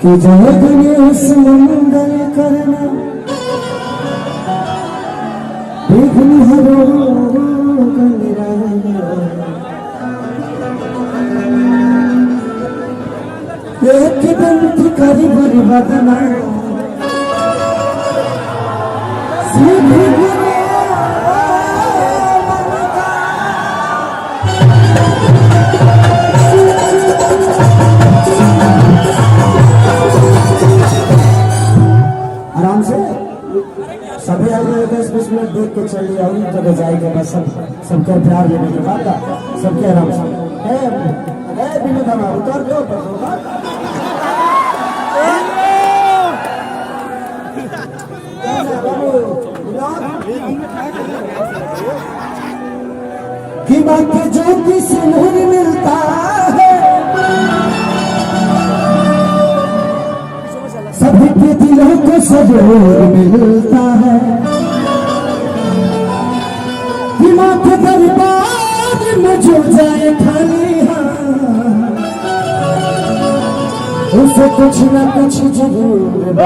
कि जगने सुमंगल करना विघ्न हरो एक बंती करी बरी बदना आराम से सभी आगे 10-20 मिनट देख के चलिए और जगह जाएगा बस सबके प्यार देने के बाद सबके आराम से विनोद हमारा उतर दो कि बाकी जो किसी नहीं मिलता है सभी के दिलों को सजोर मिलता है कि माँ के दरबार में जो जाए खाली उसे कुछ न कुछ जरूर